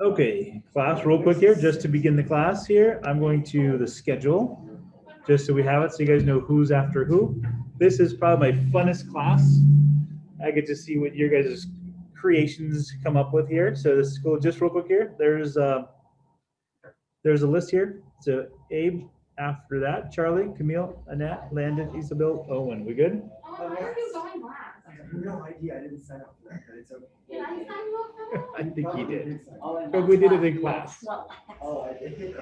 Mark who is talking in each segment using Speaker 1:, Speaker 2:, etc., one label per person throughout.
Speaker 1: Okay, class, real quick here, just to begin the class here, I'm going to the schedule, just so we have it, so you guys know who's after who. This is probably my funnest class. I get to see what your guys' creations come up with here. So this is cool. Just real quick here, there's a list here. So Abe, after that, Charlie, Camille, Annette, Landon, Isabel, Owen. We good?
Speaker 2: Where are you going last?
Speaker 3: I have no idea. I didn't sign up for that, but it's okay.
Speaker 2: Did I sign you up for that?
Speaker 1: I think you did.
Speaker 3: Oh,
Speaker 1: But we did it in class.
Speaker 3: I did.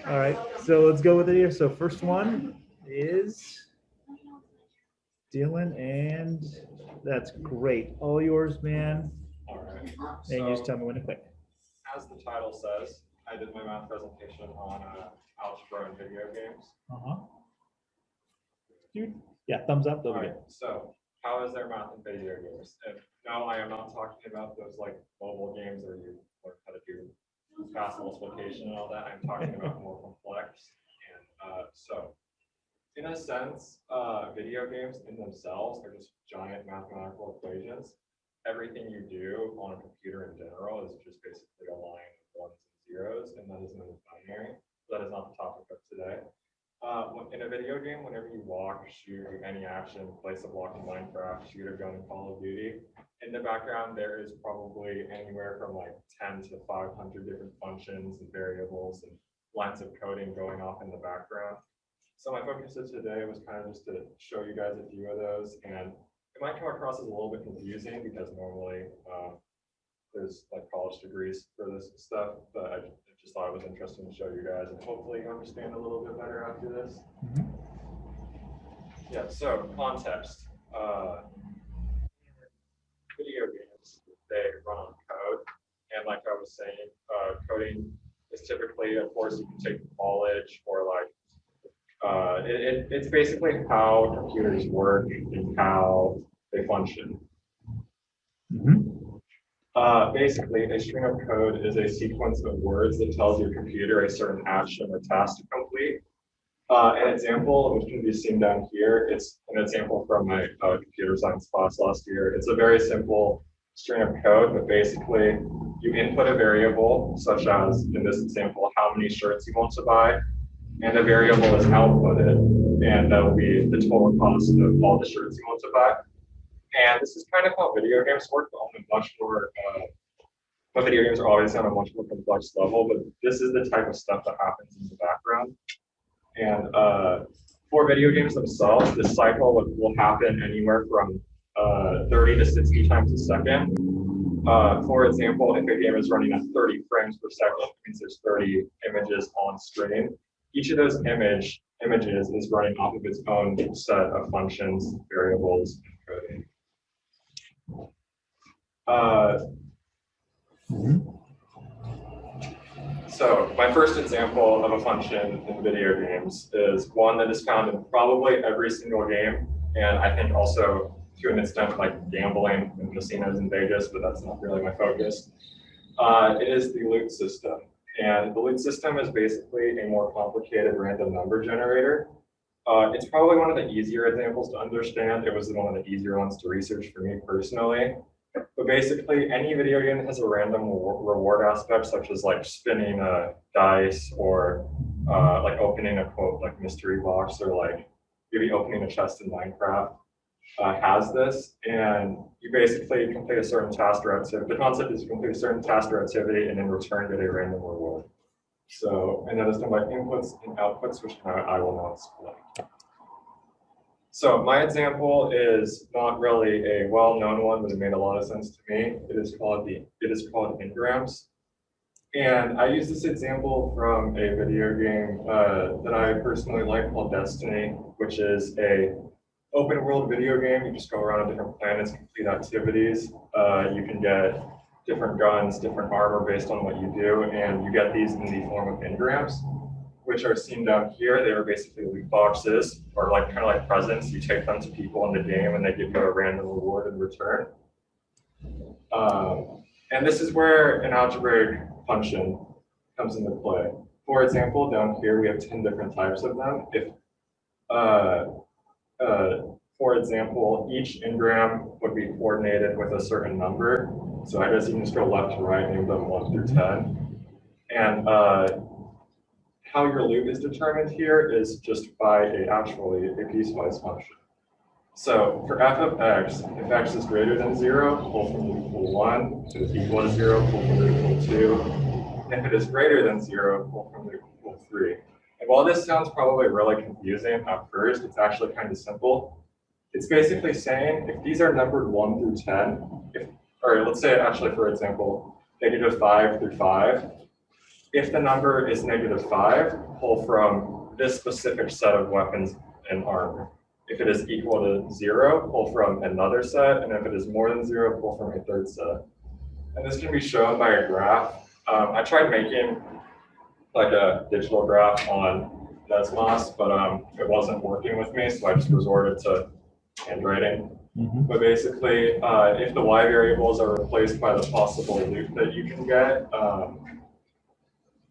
Speaker 1: All right, so let's go with it here. So first one is Dylan, and that's great. All yours, man.
Speaker 4: All right.
Speaker 1: And you just tell me when to quit.
Speaker 4: As the title says, I did my math presentation on algebra and video games.
Speaker 1: Dude, yeah, thumbs up.
Speaker 4: All right. So, how is there math in video games? And no, I am not talking about those like mobile games where you learn how to do fast multiplication and all that. I'm talking about more complex. And so, in a sense, video games in themselves are just giant mathematical equations. Everything you do on a computer in general is just basically a line of ones and zeros, and that is known as binary. That is not the topic of today. In a video game, whenever you walk, shoot, any action, place a block in Minecraft, shoot a gun in Call of Duty, in the background there is probably anywhere from like 10 to 500 different functions and variables and lines of coding going off in the background. So my focus of today was kind of just to show you guys a few of those, and it might come across as a little bit confusing because normally there's like college degrees for this stuff, but I just thought it was interesting to show you guys, and hopefully you understand a little bit better after this. Yeah, so context. Video games, they run on code, and like I was saying, coding is typically, of course, you can take college or like it's basically how computers work and how they function. Basically, a string of code is a sequence of words that tells your computer a certain action or task to complete. An example, which can be seen down here, it's an example from my computer science class last year. It's a very simple string of code, but basically you input a variable, such as in this example, how many shirts you want to buy, and the variable is outputted, and that will be the total cost of all the shirts you want to buy. And this is kind of how video games work, but on a much more, but video games are always on a much more complex level, but this is the type of stuff that happens in the background. And for video games themselves, this cycle will happen anywhere from 30 to 60 times a second. For example, if a game is running at 30 frames per second, it means there's 30 images on screen. Each of those images is running off of its own set of functions, variables, and coding. So my first example of a function in video games is one that is found in probably every single game, and I think also to an extent like gambling in casinos in Vegas, but that's not really my focus. It is the loot system. And the loot system is basically a more complicated random number generator. It's probably one of the easier examples to understand. It was one of the easier ones to research for me personally. But basically, any video game that has a random reward aspect, such as like spinning a dice or like opening a quote like mystery box, or like maybe opening a chest in Minecraft, has this. And you basically complete a certain task or activity. The concept is you complete a certain task or activity and in return get a random reward. So, and that is done by inputs and outputs, which I will now explain. So my example is not really a well-known one, but it made a lot of sense to me. It is called engrams. And I use this example from a video game that I personally like called Destiny, which is a open world video game. You just go around different planets, complete activities. You can get different guns, different armor based on what you do, and you get these in the form of engrams, which are seen down here. They are basically loot boxes, or like kind of like presents. You take them to people in the game and they give you a random reward in return. And this is where an algebraic function comes into play. For example, down here we have 10 different types of them. If, for for example, each engram would be coordinated with a certain number. So I guess you can just go left to right, name them 1 through 10. And how your loop is determined here is just by actually a piecewise function. So for f of x, if x is greater than 0, pull from loop pool 1. If it is equal to 0, pull from loop pool 2. And if it is greater than 0, pull from loop pool 3. And while this sounds probably really confusing at first, it's actually kind of simple. It's basically saying if these are numbered 1 through 10, or let's say actually, for example, -5 through 5, if the number is -5, pull from this specific set of weapons and armor. If it is equal to 0, pull from another set, and if it is more than 0, pull from a third set. And this can be shown by a graph. I tried making like a digital graph on Desmos, but it wasn't working with me, so I just resorted to handwriting. But basically, if the y variables are replaced by the possible loop that you can get,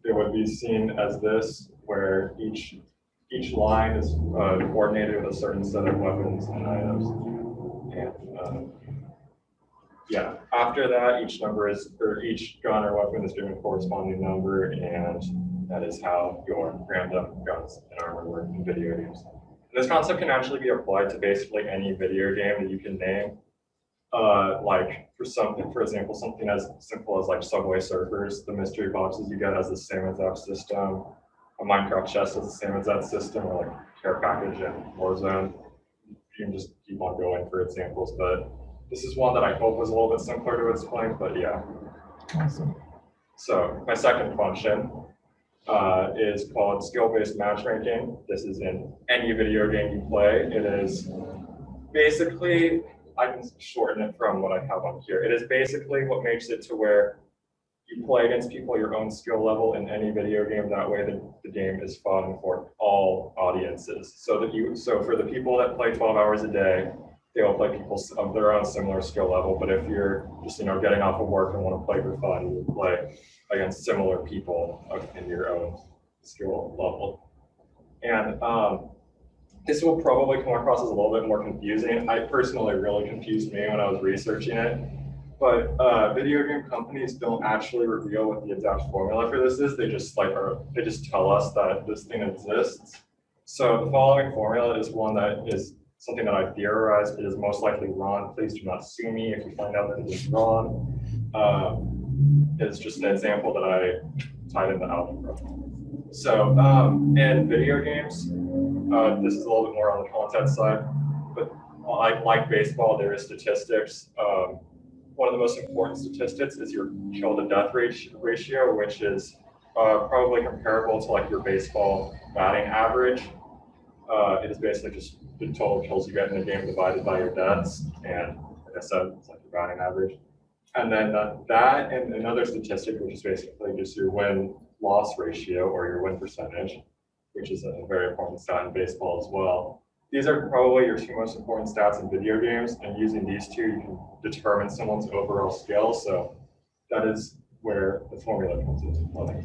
Speaker 4: it would be seen as this, where each line is coordinated with a certain set of weapons and items. And yeah, after that, each gun or weapon is given a corresponding number, and that is how your random guns and armor work in video games. This concept can actually be applied to basically any video game that you can name. Like for example, something as simple as like Subway Surfers, the mystery boxes you get has the same exact system. A Minecraft chest has the same exact system, or like care package and Warzone. You can just keep on going for examples, but this is one that I hope was a little bit simpler to explain, but yeah.
Speaker 1: Awesome.
Speaker 4: So my second function is called skill-based matchmaking. This is in any video game you play. It is basically, I can shorten it from what I have on here. It is basically what makes it to where you play against people your own skill level in any video game. That way the game is fun for all audiences. So for the people that play 12 hours a day, they will play people of their own similar skill level. But if you're just getting off of work and want to play for fun, you would play against similar people in your own skill level. And this will probably come across as a little bit more confusing. I personally really confused me when I was researching it. But video game companies don't actually reveal what the exact formula for this is. They just tell us that this thing exists. So the following formula is one that is something that I theorized. It is most likely wrong. Please do not sue me if you find out that it is wrong. It's just an example that I tied into algebra. So in video games, this is a little bit more on the content side, but like baseball, there is statistics. One of the most important statistics is your kill to death ratio, which is probably comparable to like your baseball batting average. It is basically just the total kills you get in a game divided by your deaths, and like I said, it's like your batting average. And then that and another statistic, which is basically just your win-loss ratio or your win percentage, which is a very important stat in baseball as well. These are probably your two most important stats in video games, and using these two, you can determine someone's overall skill. So that is where the formula comes into play.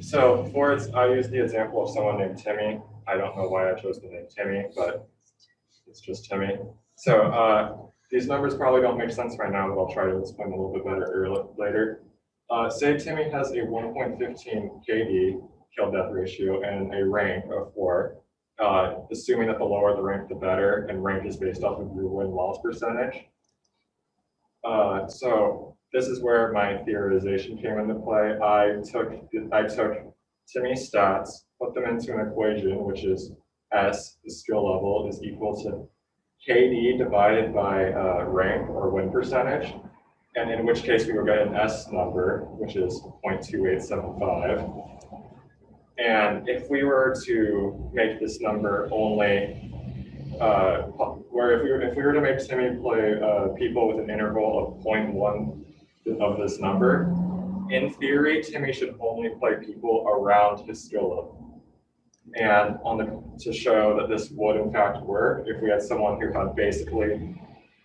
Speaker 4: So I used the example of someone named Timmy. I don't know why I chose the name Timmy, but it's just Timmy. So these numbers probably don't make sense right now, but I'll try to explain a little bit better later. Say Timmy has a 1.15 KD, kill death ratio, and a rank of 4. Assuming that the lower the rank, the better, and rank is based off of your win-loss percentage. So this is where my theorization came into play. I took Timmy's stats, put them into an equation, which is S, the skill level, is equal to KD divided by rank or win percentage, and in which case we will get an S number, which is 0.2875. And if we were to make this number only, if we were to make Timmy play people with an interval of 0.1 of this number, in theory, Timmy should only play people around his skill level. And to show that this would in fact work, if we had someone who had basically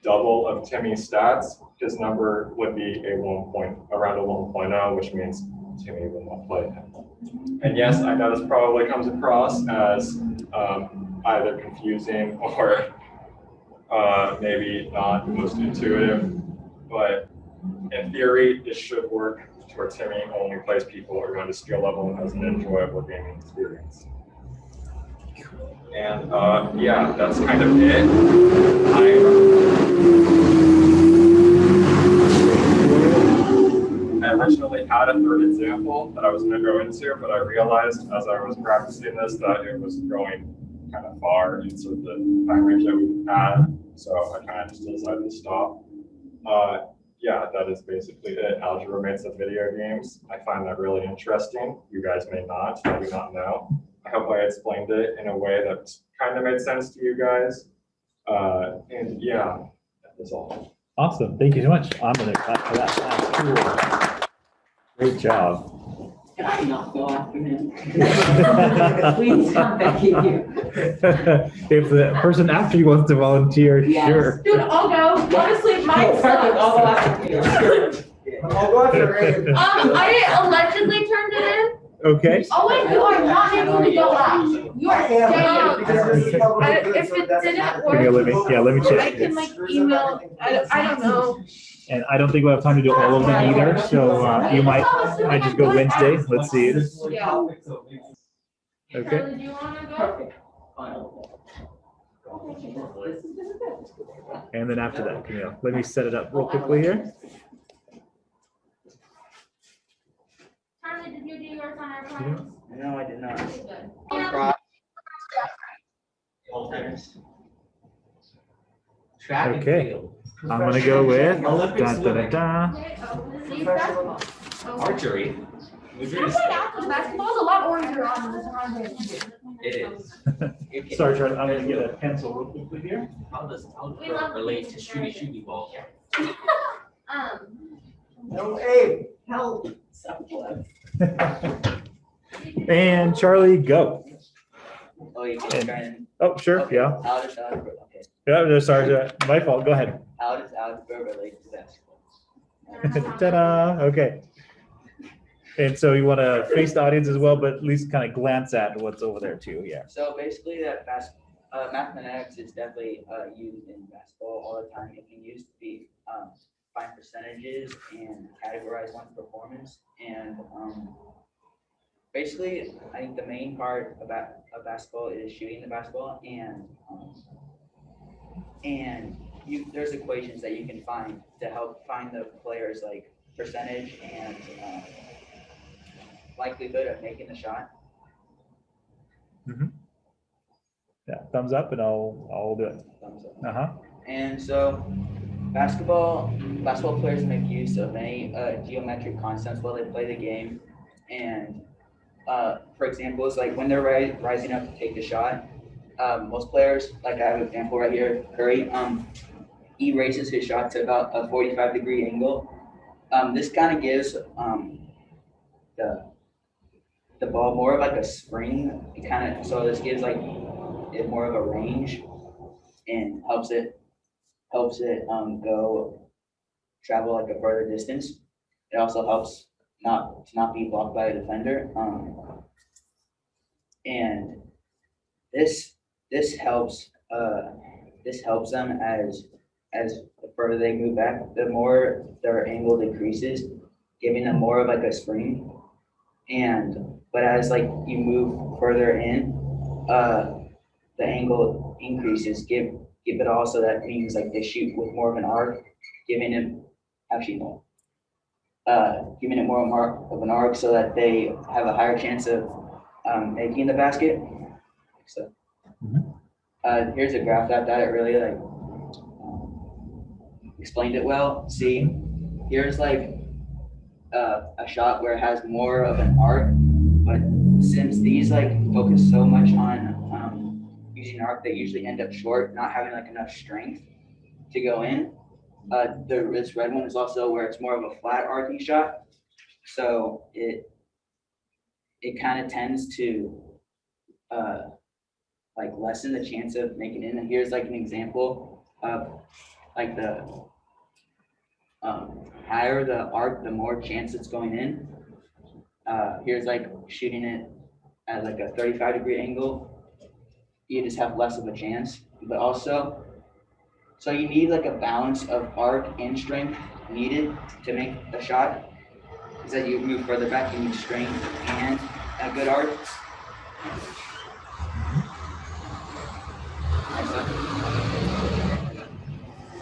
Speaker 4: double of Timmy's stats, his number would be around a 1.0, which means Timmy will not play him. And yes, I know this probably comes across as either confusing or maybe not the most intuitive, but in theory, it should work towards him only plays people around his skill level and has an enjoyable gaming experience. And yeah, that's kind of it. I originally had a third example that I was going to go into, but I realized as I was practicing this that it was going kind of far into the time range that we had, so I kind of just decided to stop. Yeah, that is basically it. Algebra makes of video games. I find that really interesting. You guys may not, I do not know. I hope I explained it in a way that kind of made sense to you guys. And yeah, that was all.
Speaker 1: Awesome. Thank you so much. I'm going to clap for that. That's cool. Great job.
Speaker 5: Can I not go after him? Please come back in here.
Speaker 1: If the person after you wants to volunteer,
Speaker 5: Yes.
Speaker 1: sure.
Speaker 2: Dude, I'll go. Honestly, mine
Speaker 5: Perfect, I'll go
Speaker 2: sucks.
Speaker 5: after you.
Speaker 3: I'll go after Ray.
Speaker 2: I allegedly turned it in.
Speaker 1: Okay.
Speaker 2: Oh wait, you are not able to go out. You
Speaker 3: I
Speaker 2: are
Speaker 3: am,
Speaker 2: staying.
Speaker 3: because this is public
Speaker 2: I-
Speaker 3: good,
Speaker 2: if
Speaker 3: so
Speaker 2: it
Speaker 3: doesn't
Speaker 2: didn't
Speaker 3: matter.
Speaker 2: work-
Speaker 1: Let me
Speaker 2: I
Speaker 1: check.
Speaker 2: can like email, I don't know.
Speaker 1: And I don't think we'll have time to do all of them either, so you might just go Wednesday. Let's see.
Speaker 2: Yeah.
Speaker 1: Okay.
Speaker 2: Charlie, do you wanna go?
Speaker 5: Perfect.
Speaker 1: And then after that, Camille, let me set it up real quickly here.
Speaker 2: Charlie, did you do yours on our phones?
Speaker 5: No, I did not.
Speaker 2: Good.
Speaker 5: Track and
Speaker 1: Okay.
Speaker 5: field.
Speaker 1: I'm gonna go with
Speaker 5: Olympic
Speaker 1: da da da
Speaker 5: swimming.
Speaker 1: da.
Speaker 2: Okay, see, basketball. Oh.
Speaker 5: Archery.
Speaker 2: You know what, after basketball is a lot oranger on this one.
Speaker 5: It is. Okay.
Speaker 1: Sorry, Charlie, I'm gonna get a pencil real quickly here.
Speaker 5: How does
Speaker 2: We love
Speaker 5: algebra relate to
Speaker 2: these
Speaker 5: shooty ball?
Speaker 3: No, Abe, help.
Speaker 1: And Charlie, go.
Speaker 5: Oh, you can try and.
Speaker 1: Oh, sure,
Speaker 5: Okay.
Speaker 1: yeah.
Speaker 5: How does algebra, okay.
Speaker 1: Yeah, no, sorry, my fault. Go ahead.
Speaker 5: How does algebra relate to basketball?
Speaker 1: Ta-da, okay. And so you want to face the audience as well, but at least kind of glance at what's over there too, yeah.
Speaker 5: So basically, mathematics is definitely used in basketball all the time. It can use to be find percentages and categorize one's performance. And basically, I think the main part about basketball is shooting the basketball, and there's equations that you can find to help find the players like percentage and likelihood of making the shot.
Speaker 1: Yeah, thumbs up and I'll do it.
Speaker 5: Thumbs up.
Speaker 1: Uh-huh.
Speaker 5: And so basketball players make use of many geometric constants while they play the game. And for example, it's like when they're rising up to take the shot, most players, like I have an example right here, Curry, he raises his shot to about a 45-degree angle. This kind of gives the ball more of like a spring. So this gives like it more of a range and helps it travel like a further distance. It also helps to not be blocked by a defender. And this helps them as the further they move back, the more their angle decreases, giving them more of like a spring. But as like you move further in, the angle increases. Give it also, that means like they shoot with more of an arc, giving it more of an arc so that they have a higher chance of making the basket. So here's a graph that it really like explained it well. See, here's like a shot where it has more of an arc, but since these like focus so much on using arc, they usually end up short, not having like enough strength to go in. This red one is also where it's more of a flat arcing shot, so it kind of tends to like lessen the chance of making it in. And here's like an example of like the higher the arc, the more chance it's going in. Here's like shooting it at like a 35-degree angle. You just have less of a chance, but also So you need like a balance of arc and strength needed to make a shot. Is that you move further back, you need strength and a good arc.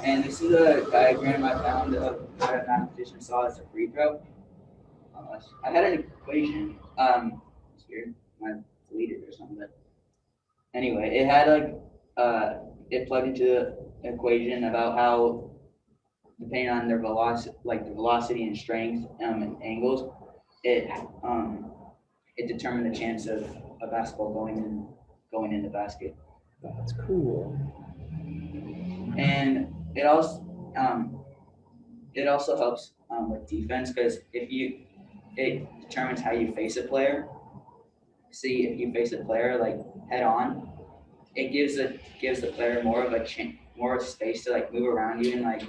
Speaker 5: And this is a diagram I found of what a mathematician saw as a free throw. I had an equation. It's weird. I deleted it or something. But anyway, it had it plugged into the equation about how, depending on their velocity, like the velocity and strength and angles, it determined the chance of a basketball going in the basket.
Speaker 1: That's cool.
Speaker 5: And it also helps with defense, because it determines how you face a player. See, if you face a player like head on, it gives the player more of more space to like move around you, and like,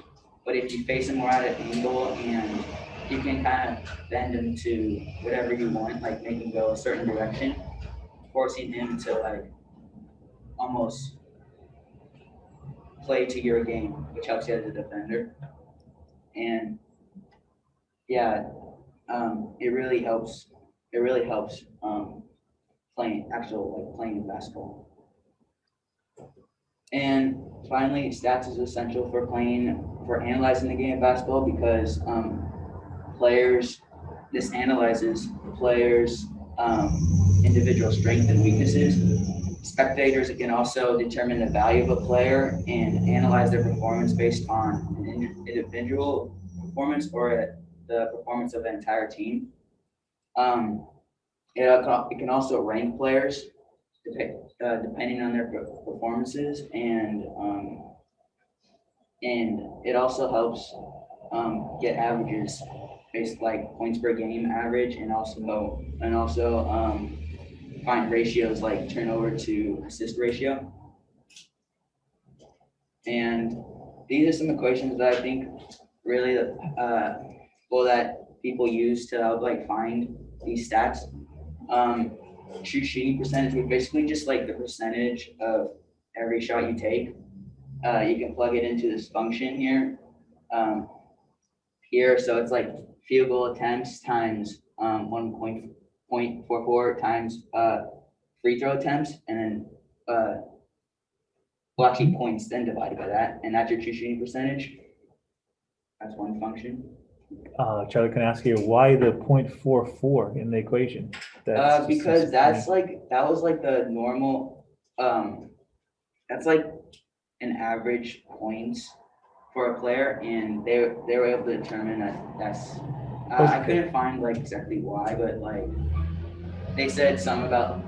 Speaker 5: but if you face him more at an angle and you can kind of bend him to whatever you want, like make him go a certain direction, forcing him to like almost play to your game, which helps you as a defender. And yeah, it really helps. It really helps playing basketball. And finally, stats is essential for analyzing the game of basketball, because this analyzes players' individual strengths and weaknesses. Spectators can also determine the value of a player and analyze their performance based on an individual performance or the performance of the entire team. It can also rank players depending on their performances, and it also helps get averages based like points per game average, and also find ratios like turnover to assist ratio. And these are some equations that I think really that people use to help like find these stats. True shooting percentage would basically just like the percentage of every shot you take. You can plug it into this function here. So it's like field goal attempts times 1.44 times free throw attempts, and then actually points then divided by that, and that's your true shooting percentage. That's one function.
Speaker 1: Charlie, can I ask you why the 0.44 in the equation?
Speaker 5: Because that was like the normal. That's like an average points for a player, and they were able to determine that's. I couldn't find like exactly why, but like they said something about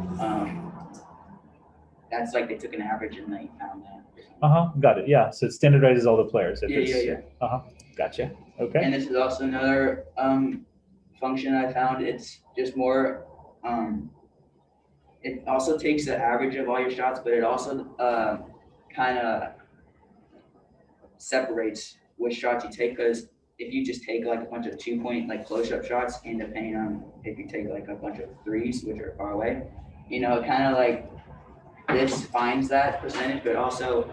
Speaker 5: that's like they took an average and they found that.
Speaker 1: Got it. Yeah. So it standardizes all the players.
Speaker 5: Yeah.
Speaker 1: Gotcha. Okay.
Speaker 5: And this is also another function I found. It's just more. It also takes the average of all your shots, but it also kind of separates which shots you take, because if you just take like a bunch of 2-point like close-up shots, and depending on if you take like a bunch of threes, which are far away, it kind of like this finds that percentage, but also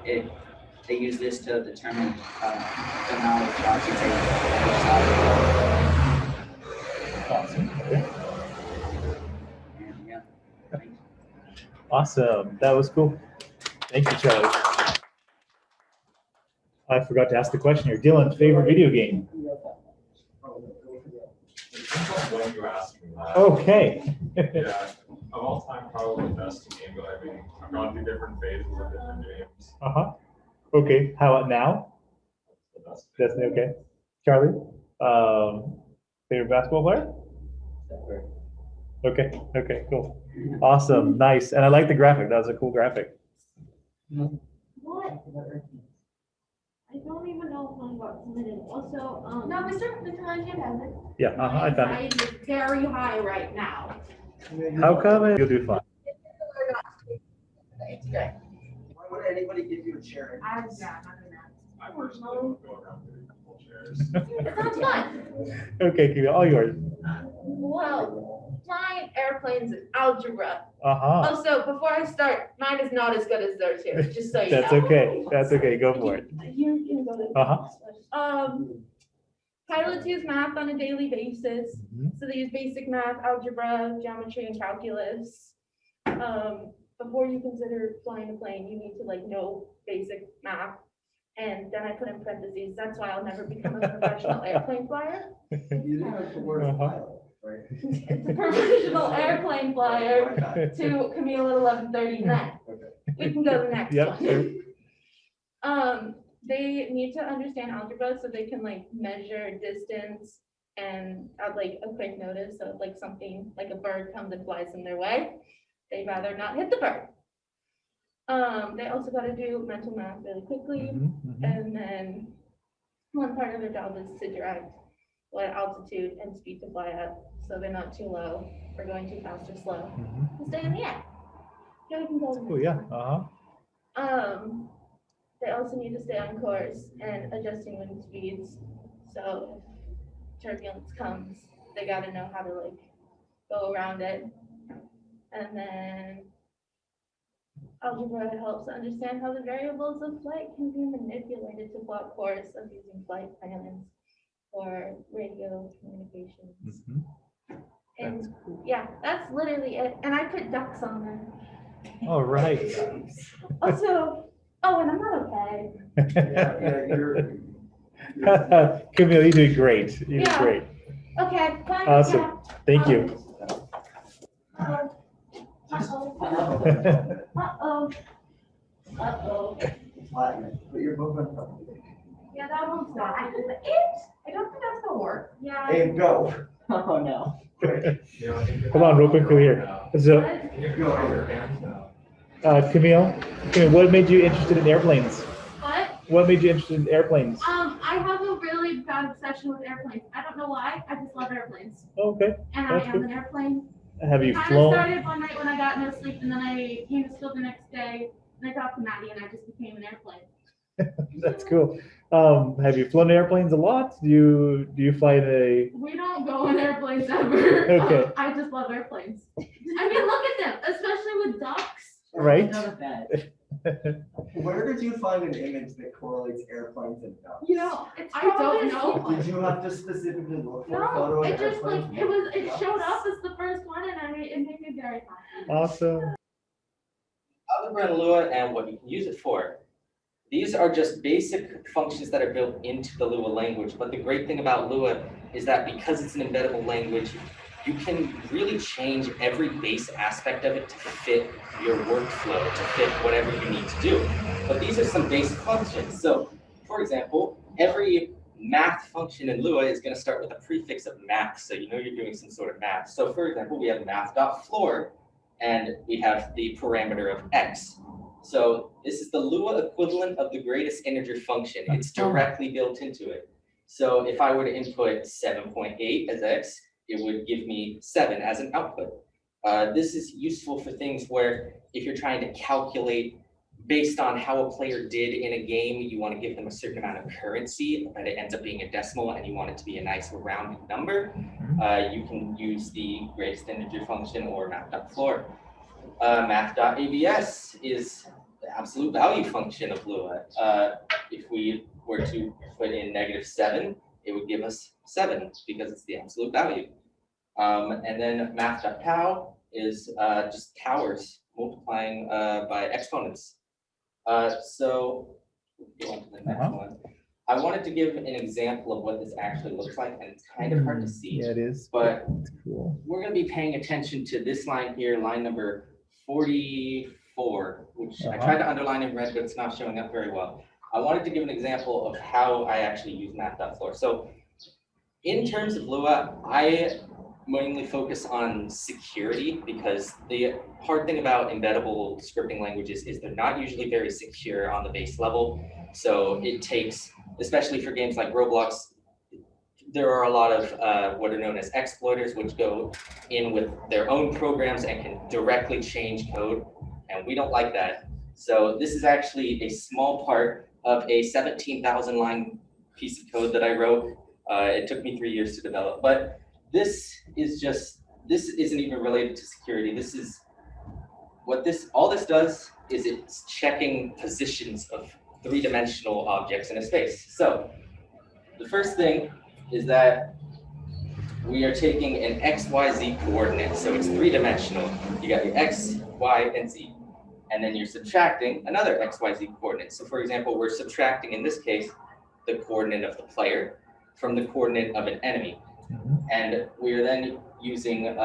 Speaker 5: they use this to determine the amount of shots you take each side.
Speaker 1: Awesome. Okay.
Speaker 5: And yeah.
Speaker 1: Awesome. That was cool. Thank you, Charlie. I forgot to ask the question here. Dylan, favorite video game?
Speaker 4: When you ask me that.
Speaker 1: Okay.
Speaker 4: Yeah, of all time, probably best game, but I mean, I've gone through different phases of different games.
Speaker 1: Okay. How about now?
Speaker 4: The best.
Speaker 1: That's okay. Charlie, favorite basketball player? Okay, cool. Awesome, nice. And I like the graphic. That was a cool graphic.
Speaker 2: What? I don't even know if I got submitted. Also, no, Mr. Lange has it.
Speaker 1: Yeah, I found it.
Speaker 2: It's very high right now.
Speaker 1: How come you'll do fine?
Speaker 2: It's good.
Speaker 3: Why would anybody give you a chair?
Speaker 2: I'm not doing that.
Speaker 4: I personally would go around with a couple chairs.
Speaker 2: It sounds fun.
Speaker 1: Okay, Kiwi, all yours.
Speaker 2: Well, flying airplanes and algebra
Speaker 1: Uh-huh.
Speaker 2: Also, before I start, mine is not as good as theirs here, just so you
Speaker 1: That's
Speaker 2: know.
Speaker 1: okay. That's okay. Go for it.
Speaker 2: You can go to.
Speaker 1: Uh-huh.
Speaker 2: Pilots use math on a daily basis.
Speaker 1: Mhm.
Speaker 2: So they use basic math, algebra, geometry, and calculus. Before you consider flying a plane, you need to like know basic math. And then I put in parentheses, that's why I'll never become a professional airplane flyer.
Speaker 3: You didn't have the word pilot, right?
Speaker 2: It's a professional airplane flyer to Camille at 11:39. We can go to the next
Speaker 1: Yep,
Speaker 2: one.
Speaker 1: sure.
Speaker 2: They need to understand algebra so they can like measure distance and at like a quick notice. So if like something like a bird comes and flies in their way, they'd rather not hit the bird. They also got to do mental math really quickly.
Speaker 1: Mhm, mhm.
Speaker 2: And then one part of their job is to direct what altitude and speed to fly at, so they're not too low or going too fast or slow.
Speaker 1: Mhm.
Speaker 2: To stay in the air. Yeah, we can go to the
Speaker 1: Oh,
Speaker 2: next
Speaker 1: yeah.
Speaker 2: one.
Speaker 1: Uh-huh.
Speaker 2: They also need to stay on course and adjusting wind speeds. So if turbulence comes, they got to know how to like go around it. And then algebra helps understand how the variables of flight can be manipulated to plot course of using flight plans or radio communications.
Speaker 1: Mhm.
Speaker 2: And
Speaker 1: That's cool.
Speaker 2: yeah, that's literally it. And I put ducks on there.
Speaker 1: All right.
Speaker 2: Also, oh, and I'm not okay.
Speaker 3: Yeah, you're.
Speaker 1: Camille, you did great. You did
Speaker 2: Yeah.
Speaker 1: great.
Speaker 2: Okay, fine.
Speaker 1: Awesome.
Speaker 2: Yeah.
Speaker 1: Thank you.
Speaker 2: Uh-oh. Uh-oh. Uh-oh. Uh-oh.
Speaker 3: Flattening, but you're both on top.
Speaker 2: Yeah, that one's not.
Speaker 6: I don't think that's gonna work.
Speaker 2: Yeah.
Speaker 3: Hey, go.
Speaker 5: Oh, no.
Speaker 1: Come on, real quickly here. So, Camille, what made you interested in airplanes?
Speaker 2: What?
Speaker 1: What made you interested in airplanes?
Speaker 2: I have a really bad obsession with airplanes. I don't know why. I just love airplanes.
Speaker 1: Okay.
Speaker 2: And
Speaker 1: That's
Speaker 2: I am
Speaker 1: good.
Speaker 2: an airplane.
Speaker 1: Have you
Speaker 2: It kind of
Speaker 1: flown?
Speaker 2: started one night when I got no sleep, and then I came to school the next day, and I talked to Maddie, and I just became an airplane.
Speaker 1: That's cool. Have you flown airplanes a lot? Do you fly in a?
Speaker 2: We don't go on airplanes ever.
Speaker 1: Okay.
Speaker 2: I just love airplanes. I mean, look at them, especially with ducks.
Speaker 1: Right.
Speaker 5: Not bad.
Speaker 3: Where did you find an image that correlates airplanes and ducks?
Speaker 2: You know, I don't know.
Speaker 3: Did you have to specifically look for a photo
Speaker 2: No,
Speaker 3: of
Speaker 2: it just like
Speaker 3: airplanes?
Speaker 2: it showed up as the first one, and it made me very happy.
Speaker 1: Awesome.
Speaker 7: Algebra and Lua and what you can use it for. These are just basic functions that are built into the Lua language, but the great thing about Lua is that because it's an embeddable language, you can really change every base aspect of it to fit your workflow, to fit whatever you need to do. But these are some basic functions. So, for example, every math function in Lua is going to start with a prefix of math, so you know you're doing some sort of math. So, for example, we have math.floor, and we have the parameter of x. So this is the Lua equivalent of the greatest integer function. It's directly built into it. So if I were to input 7.8 as x, it would give me 7 as an output. This is useful for things where if you're trying to calculate based on how a player did in a game, you want to give them a certain amount of currency, but it ends up being a decimal and you want it to be a nice rounded number. You can use the greatest integer function or math.floor. Math.abs is the absolute value function of Lua. If we were to put in -7, it would give us 7 because it's the absolute value. And then math.pow is just powers multiplying by exponents. So go on to the next one. I wanted to give an example of what this actually looks like, and it's kind of hard to see.
Speaker 1: Yeah, it is.
Speaker 7: But
Speaker 1: it's cool.
Speaker 7: We're going to be paying attention to this line here, line number 44, which I tried to underline in red, but it's not showing up very well. I wanted to give an example of how I actually use math.floor. So in terms of Lua, I mainly focus on security because the hard thing about embeddable scripting languages is they're not usually very secure on the base level. So it takes, especially for games like Roblox, there are a lot of what are known as exploiters, which go in with their own programs and can directly change code, and we don't like that. So this is actually a small part of a 17,000 line piece of code that I wrote. It took me 3 years to develop, but this isn't even related to security. This is all this does is it's checking positions of three-dimensional objects in a space. So the first thing is that we are taking an x, y, z coordinate. So it's three-dimensional. You got your x, y, and z. And then you're subtracting another x, y, z coordinate. So for example, we're subtracting, in this case, the coordinate of the player from the coordinate of an enemy. And we're then using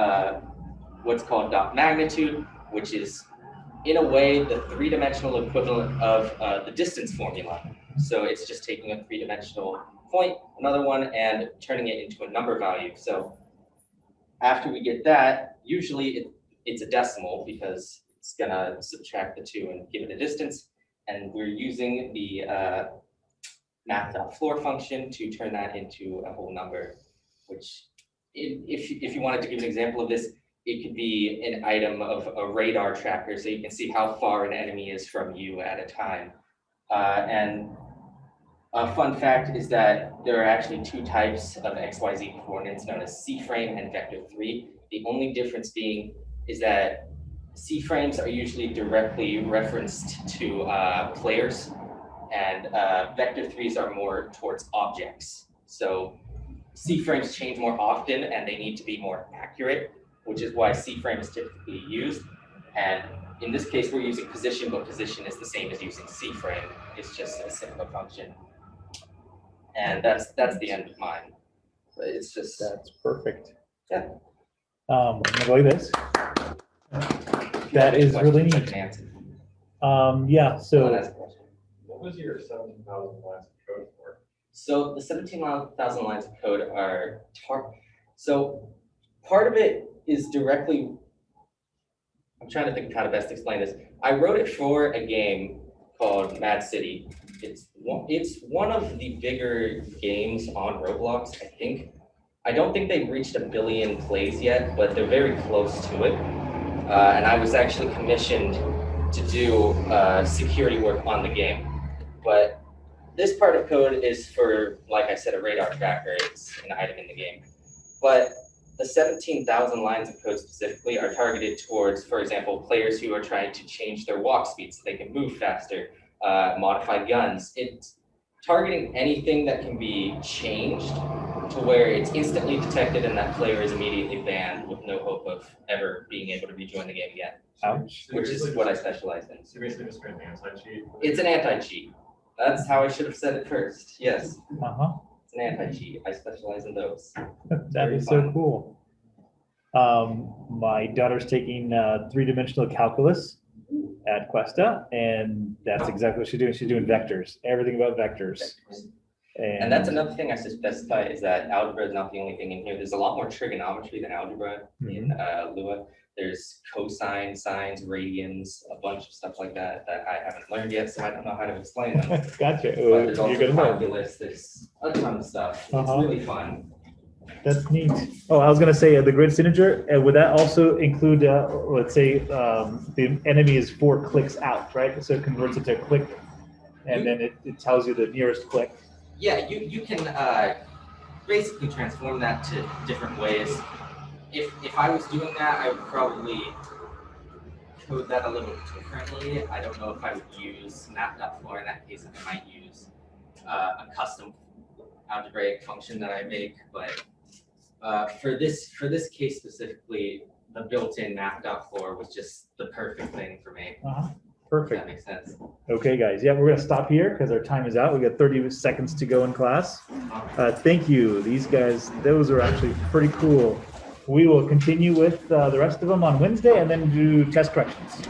Speaker 7: what's called dot magnitude, which is in a way the three-dimensional equivalent of the distance formula. So it's just taking a three-dimensional point, another one, and turning it into a number value. So after we get that, usually it's a decimal because it's gonna subtract the two and give it a distance. And we're using the math.floor function to turn that into a whole number, which if you wanted to give an example of this, it could be an item of a radar tracker, so you can see how far an enemy is from you at a time. And a fun fact is that there are actually two types of XYZ coordinates known as C-frame and vector 3. The only difference being is that C-frames are usually directly referenced to players, and vector 3s are more towards objects. So C-frames change more often and they need to be more accurate, which is why C-frame is typically used. And in this case, we're using position, but position is the same as using C-frame. It's just a simpler function. And that's the end of mine. But it's just
Speaker 1: That's perfect.
Speaker 7: Yeah.
Speaker 1: I'm gonna go like this. That is really neat. Yeah, so
Speaker 4: What was your 17,000 lines of code for?
Speaker 7: So the 17,000 lines of code are so part of it is directly, I'm trying to think of how to best explain this. I wrote it for a game called Mad City. It's one of the bigger games on Roblox, I think. I don't think they've reached 1 billion plays yet, but they're very close to it. And I was actually commissioned to do security work on the game. But this part of code is for, like I said, a radar tracker. It's an item in the game. But the 17,000 lines of code specifically are targeted towards, for example, players who are trying to change their walk speed so they can move faster, modify guns. It's targeting anything that can be changed to where it's instantly detected and that player is immediately banned with no hope of ever being able to rejoin the game again.
Speaker 1: ouch.
Speaker 7: Which is what I specialize in.
Speaker 4: So basically just create an anti-cheat.
Speaker 7: It's an anti-cheat. That's how I should have said it first. Yes,
Speaker 1: Uh-huh.
Speaker 7: it's an anti-cheat. I specialize in those.
Speaker 1: That
Speaker 7: Very
Speaker 1: is so
Speaker 7: fun.
Speaker 1: cool. My daughter's taking three-dimensional calculus at Cuesta, and that's exactly what she's doing. She's doing vectors, everything about vectors.
Speaker 7: And that's another thing I should specify is that algebra is not the only thing in here. There's a lot more trigonometry than algebra in Lua. There's cosine, sines, radians, a bunch of stuff like that that I haven't learned yet, so I don't know how to explain them.
Speaker 1: Gotcha.
Speaker 7: But there's
Speaker 1: You're
Speaker 7: also
Speaker 1: gonna learn.
Speaker 7: calculus, there's a ton of stuff. It's
Speaker 1: Uh-huh.
Speaker 7: really fun.
Speaker 1: That's neat. Oh, I was gonna say the grid signature. Would that also include, let's say, the enemy is 4 clicks out, right? So it converts it to a click, and then it tells you the nearest click.
Speaker 7: Yeah, you can basically transform that to different ways. If I was doing that, I would probably code that a little differently. I don't know if I would use map.floor in that case. I might use a custom algebraic function that I make, but for this case specifically, the built-in map.floor was just the perfect thing for me.
Speaker 1: Uh-huh.
Speaker 7: If
Speaker 1: Perfect.
Speaker 7: that makes sense.
Speaker 1: Okay, guys. Yeah, we're gonna stop here because our time is out. We got 30 seconds to go in class. Thank you. These guys, those are actually pretty cool. We will continue with the rest of them on Wednesday and then do test corrections.